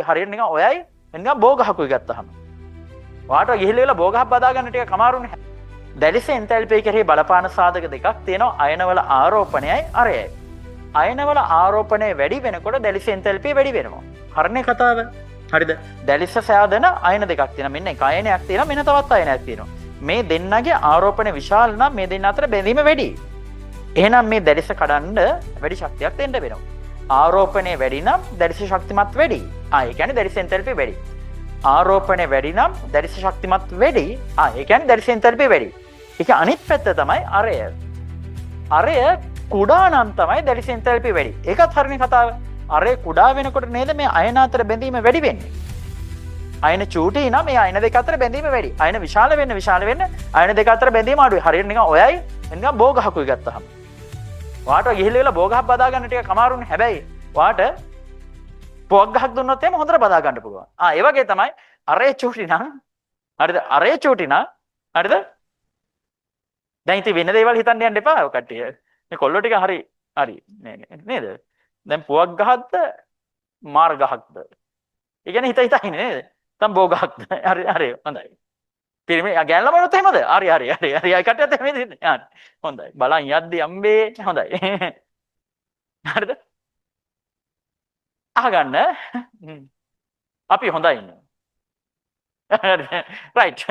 හරියට නිකන් ඔයයි නිකන් බෝගහකුයි ගත්තහම. වාට ගිහිල්ලා බෝගහක් බදා ගන්න ටික කමාරුනේ. දැලිස එන්තැල්පිය කෙරෙහි බලපාන සාධක දෙකක් තියෙනවා අයනවල ආරෝපණයයි අරයයි. අයනවල ආරෝපණය වැඩි වෙනකොට දැලිස එන්තැල්පිය වැඩි වෙනවා. හරිනේ කතාව. හරිද? දැලිස සෑදෙන අයන දෙකක් තියෙනවා. මෙන්න එක අයනයක් තියෙනවා මෙන්න තවත් අයනයක් තියෙනවා. මේ දෙන්නගේ ආරෝපණය විශාල නම් මේ දෙන්න අතර බැඳීම වැඩි. එහෙනම් මේ දැලිස කඩන්න වැඩි ශක්තියක් දෙන්න වෙනවා. ආරෝපණය වැඩි නම් දැලිස ශක්තිමත් වැඩි. ඒ කියන්නේ දැලිස එන්තැල්පිය වැඩි. ආරෝපණය වැඩි නම් දැලිස ශක්තිමත් වැඩි. ඒ කියන්නේ දැලිස එන්තැල්පිය වැඩි. ඒක අනිත් පැත්ත තමයි අරය. අරය කුඩා නම් තමයි දැලිස එන්තැල්පිය වැඩි. ඒකත් හරිනේ කතාව. අරය කුඩා වෙනකොට නේද මේ අයන අතර බැඳීම වැඩි වෙන්නේ. අයන චූටි නම් මේ අයන දෙක අතර බැඳීම වැඩි. අයන විශාල වෙන්න අයන දෙක අතර බැඳීම අඩුයි. හරියට නිකන් ඔයයි නිකන් බෝගහකුයි ගත්තහම. වාට ගිහිල්ලා බෝගහක් බදා ගන්න ටික කමාරුනේ. හැබැයි වාට පොක් ගහක් දුන්නොත් එහෙම හොඳට බදා ගන්න පුළුවන්. ඒ වගේ තමයි අරේ චූටි නම් හරිද? අරේ චූටි නම් හරිද? දැන් ඉතින් වෙන දේවල් හිතන්න යන්න එපා ඔය කට්ටිය. මේ කොල්ලෝ ටික හරි නේද? දැන් පුවක් ගහක්ද මාර ගහක්ද? ඒ කියන්නේ හිත ඉන්නේ නේද? තම් බෝ ගහක්ද? හරි හොඳයි. පිරිමි ගෑනලා මොනවද එහෙමද? හරි. අය කට්ටියත් එහෙම ඉන්නේ. හොඳයි. බලන් යද්දි අම්බේ හොඳයි. හරිද? අහගන්න. අපි හොඳයි ඉන්නේ. රයිට්.